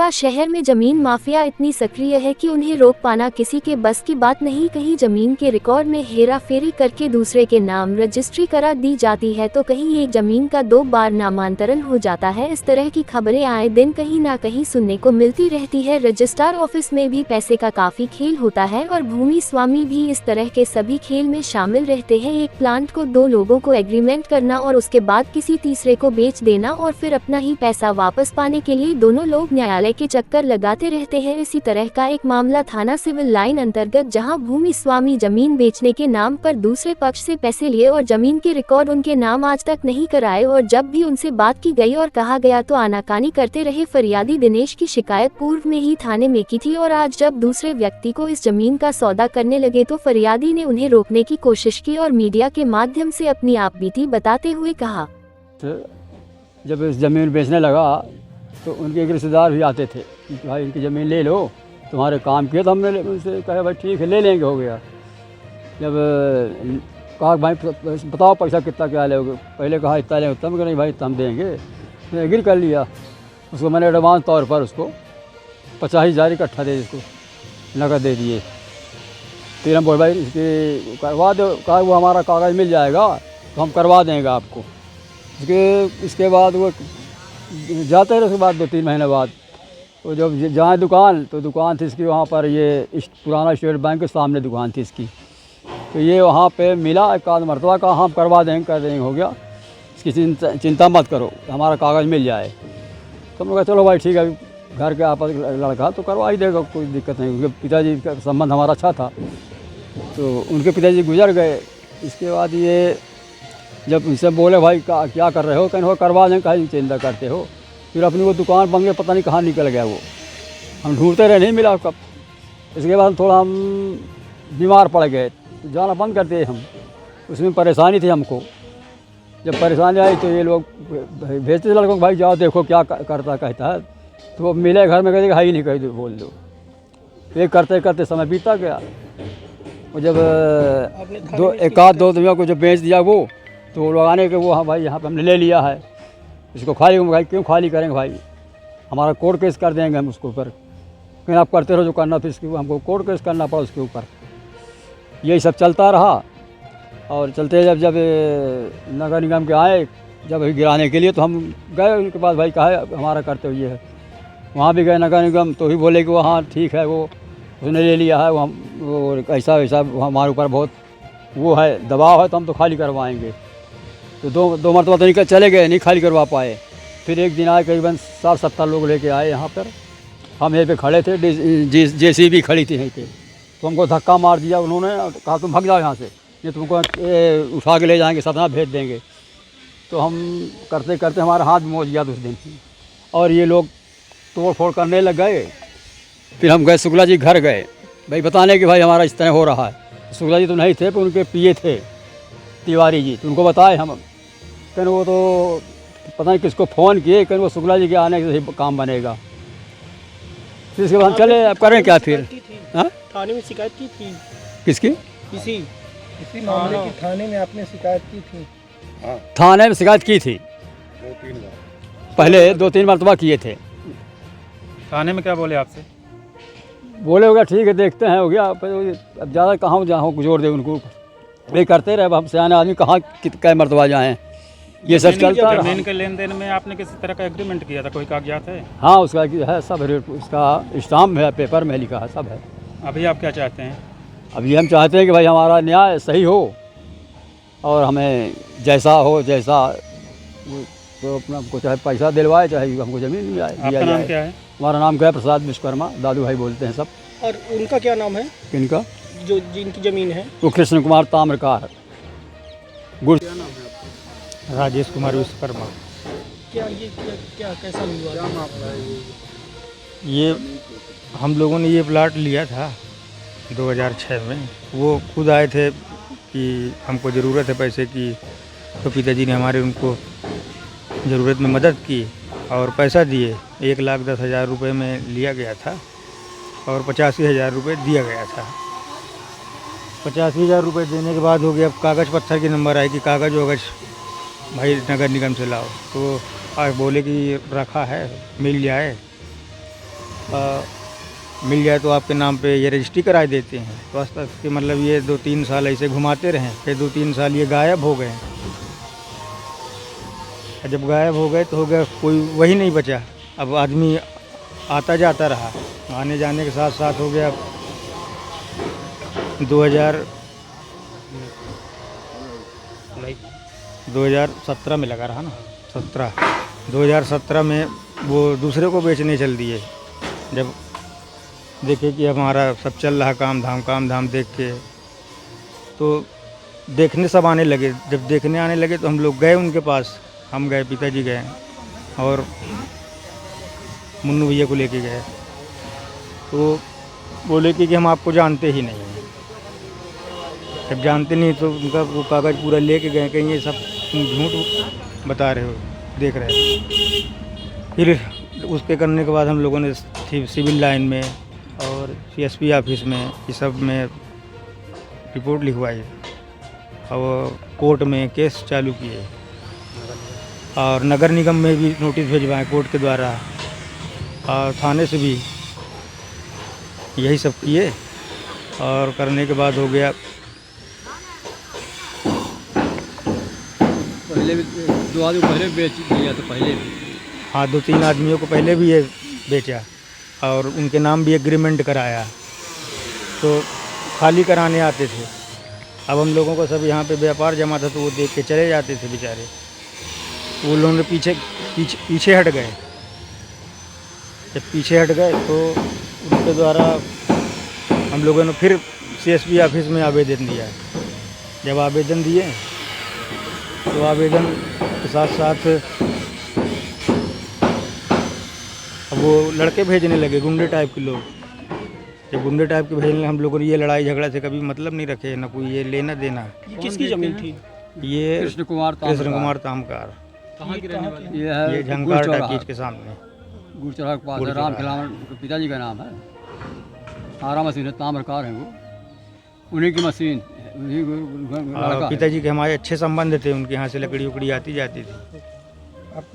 इटावा शहर में जमीन माफिया इतनी सक्रिय है कि उन्हें रोक पाना किसी के बस की बात नहीं। कहीं जमीन के रिकॉर्ड में हेरा फेरी करके दूसरे के नाम रजिस्ट्री करा दी जाती है तो कहीं एक जमीन का 2 बार नामांतरण हो जाता है। इस तरह की खबरें आए दिन कहीं ना कहीं सुनने को मिलती रहती है। रजिस्ट्रार ऑफिस में भी पैसे का काफी खेल होता है और भूमि स्वामी भी इस तरह के सभी खेल में शामिल रहते हैं। एक प्लांट को 2 लोगों को एग्रीमेंट करना और उसके बाद किसी तीसरे को बेच देना और फिर अपना ही पैसा वापस पाने के लिए दोनों लोग न्यायालय के चक्कर लगाते रहते हैं। इसी तरह का एक मामला थाना सिविल लाइन अंतर्गत, जहां भूमि स्वामी जमीन बेचने के नाम पर दूसरे पक्ष से पैसे लिए और जमीन के रिकॉर्ड उनके नाम आज तक नहीं कराए और जब भी उनसे बात की गई और कहा गया तो आनाकानी करते रहे। फरियादी दिनेश की शिकायत पूर्व में ही थाने में की थी और आज जब दूसरे व्यक्ति को इस जमीन का सौदा करने लगे तो फरियादी ने उन्हें रोकने की कोशिश की और मीडिया के माध्यम से अपनी आपबीती बताते हुए कहा, जब इस ज़मीन बेचने लगा तो उनके एक रिश्तेदार भी आते थे कि भाई इनकी ज़मीन ले लो, तुम्हारे काम किए। तो हमने उनसे कहा भाई ठीक है ले लेंगे, हो गया। जब कहा भाई बताओ पैसा कितना क्या लोगे, पहले कहा इतना लेंगे, तब नहीं भाई हम देंगे। मैं एग्री कर लिया। उसको मैंने एडवांस तौर पर उसको 50,000 इकट्ठा दे, इसको नकद दे दिए। फिर हम बोले भाई इसकी करवा दो, कहा वो हमारा कागज़ मिल जाएगा तो हम करवा देंगे आपको। इसके बाद वो जाते रहे। उसके बाद 2-3 महीने बाद वो जब जाए दुकान, तो दुकान थी इसकी वहाँ पर, ये पुराना स्टेट बैंक के सामने दुकान थी इसकी। तो ये वहाँ पे मिला एक आध मरतबा, कहा हम करवा देंगे कर देंगे, हो गया, इसकी चिंता मत करो, हमारा कागज़ मिल जाए। तो हम लोग चलो भाई ठीक है, घर के आपस लड़का तो करवा ही देगा, कोई दिक्कत नहीं। उनके पिताजी का संबंध हमारा अच्छा था, तो उनके पिताजी गुजर गए। इसके बाद ये जब उनसे बोले भाई क्या कर रहे हो, कहीं हो करवा दें, कहीं चिंता करते हो। फिर अपनी वो दुकान बंद के पता नहीं कहाँ निकल गया वो, हम ढूंढते रहे, नहीं मिला कब। इसके बाद थोड़ा हम बीमार पड़ गए तो जाना बंद कर दिए हम। उसमें परेशानी थी हमको। जब परेशानी आई तो ये लोग भेजते थे लड़कों को, भाई जाओ देखो क्या करता कहता है। तो वो मिले घर में, कहते हाई नहीं कह दो, बोल दो। ये करते करते समय बीता गया। और जब एक आध 2 दुनिया को जब बेच दिया वो, तो वो लोग आने के वो, हाँ भाई यहाँ पे हमने ले लिया है, इसको खाली। भाई क्यों खाली करेंगे भाई, हमारा कोर्ट केस कर देंगे हम उसके ऊपर। लेकिन आप करते रहो जो करना, फिर इसके हमको कोर्ट केस करना पड़ा उसके ऊपर। यही सब चलता रहा। और चलते जब नगर निगम के आए जब गिराने के लिए, तो हम गए उनके पास, भाई कहा हमारा करते हुए है। वहाँ भी गए नगर निगम, तो ही बोले कि वो हाँ ठीक है, वो उसने ले लिया है, वो ऐसा वैसा हमारे ऊपर बहुत वो है, दबाव है, तो हम तो खाली करवाएंगे। तो दो मरतबा तो निकल चले गए, नहीं खाली करवा पाए। फिर एक दिन आए, करीबन 60-70 लोग लेके आए यहाँ पर। हम यहीं पे खड़े थे, JCB खड़ी थी यहीं पे। तो हमको धक्का मार दिया उन्होंने, कहा तुम भाग जाओ यहाँ से, ये तुमको उठा के ले जाएंगे, सतना भेज देंगे। तो हम करते करते हमारा हाथ मोच गया उस दिन। और ये लोग तोड़ फोड़ करने लग गए। फिर हम गए शुक्ला जी घर गए, भाई बताने कि भाई हमारा इस तरह हो रहा है। शुक्ला जी तो नहीं थे, पर उनके पिए थे तिवारी जी, तो उनको बताए हम। कहीं वो तो पता नहीं किसको फ़ोन किए, कहीं वो शुक्ला जी के आने से ही काम बनेगा। फिर इसके बाद हम चले, अब करें क्या फिर। हाँ, थाने में शिकायत की थी। किसकी? इसी मामले की थाने में आपने शिकायत की थी? हाँ, थाने में शिकायत की थी 2-3 बार, पहले 2-3 मरतबा किए थे। थाने में क्या बोले आपसे? बोले हो गया ठीक है देखते हैं, हो गया। अब ज़्यादा कहाँ जहाँ जोड़ दे उनको, वे करते रहे। हम सियाने आदमी कहाँ कै मरतबा जाएँ, ये सब चलता है। जमीन के लेन देन में आपने किसी तरह का एग्रीमेंट किया था, कोई कागजात है? हाँ उसका है, सब उसका स्टाम्प है, पेपर में लिखा है, सब है। अभी आप क्या चाहते हैं? अभी हम चाहते हैं कि भाई हमारा न्याय सही हो और हमें जैसा हो, जैसा तो अपना हमको चाहे पैसा दिलवाए, चाहे हमको ज़मीन दिया जाए। आपका नाम क्या है? हमारा नाम क्या है? प्रसाद विश्वकर्मा, दादू भाई बोलते हैं सब। और उनका क्या नाम है? किनका? जो जिनकी ज़मीन है। वो कृष्ण कुमार ताम्रकार। गुड़। क्या नाम है आपका? राजेश कुमार विश्वकर्मा। क्या कैसा हुआ? ये हम लोगों ने ये प्लाट लिया था 2006 में। वो खुद आए थे कि हमको ज़रूरत है पैसे की, तो पिताजी ने हमारे उनको ज़रूरत में मदद की और पैसा दिए। 1,10,000 रुपये में लिया गया था और 85,000 रुपये दिया गया था। 85,000 रुपये देने के बाद हो गया, अब कागज़ पत्थर के नंबर आए कि कागज़ वगज भाई नगर निगम से लाओ। तो आज बोले कि रखा है, मिल जाए। मिल जाए तो आपके नाम पे ये रजिस्ट्री करा देते हैं। तो आज तक के मतलब ये 2-3 साल ऐसे घुमाते रहे, फिर 2-3 साल ये गायब हो गए। और जब गायब हो गए तो हो गया, कोई वही नहीं बचा। अब आदमी आता जाता रहा, आने जाने के साथ साथ हो गया 2017 में लगा रहा ना, 2017 में वो दूसरे को बेचने चल दिए। जब देखे कि हमारा सब चल रहा काम धाम देख के, तो देखने सब आने लगे। जब देखने आने लगे तो हम लोग गए उनके पास, हम गए, पिताजी गए और मुन्नू भैया को लेके गए। तो बोले कि हम आपको जानते ही नहीं हैं। जब जानते नहीं तो उनका वो कागज़ पूरा लेके गए, कहीं ये सब तुम झूठ बता रहे हो, देख रहे हो। फिर उसके करने के बाद हम लोगों ने सिविल लाइन में और CSP ऑफिस में ये सब में रिपोर्ट लिखवाई और कोर्ट में केस चालू किए और नगर निगम में भी नोटिस भिजवाए कोर्ट के द्वारा और थाने से भी यही सब किए। और करने के बाद हो गया, पहले भी 2 आदमी पहले बेच दिया, तो पहले भी हाँ 2-3 आदमियों को पहले भी ये बेचा और उनके नाम भी एग्रीमेंट कराया। तो खाली कराने आते थे। अब हम लोगों को सब यहाँ पे व्यापार जमा था तो वो देख के चले जाते थे बेचारे। वो लोगों ने पीछे हट गए। जब पीछे हट गए तो उनके द्वारा हम लोगों ने फिर CSP ऑफिस में आवेदन दिया। जब आवेदन दिए तो आवेदन के साथ साथ अब वो लड़के भेजने लगे, गुंडे टाइप के लोग। जब गुंडे टाइप के भेजने, हम लोगों ने ये लड़ाई झगड़ा से कभी मतलब नहीं रखे, ना कोई ये लेना देना। ये किसकी ज़मीन थी? ये कृष्ण कुमार तामकार, कहाँ की रहने वाली? ये ये झंकार टाकीज के सामने गुड़चरा के पास है। राम खिलावन पिताजी का नाम है। आरा मशीन है, ताम्रकार है वो, उन्हीं की मशीन है, उन्हीं लड़का है। पिताजी के हमारे अच्छे संबंध थे, उनके यहाँ से लकड़ी उकड़ी आती जाती थी। आपका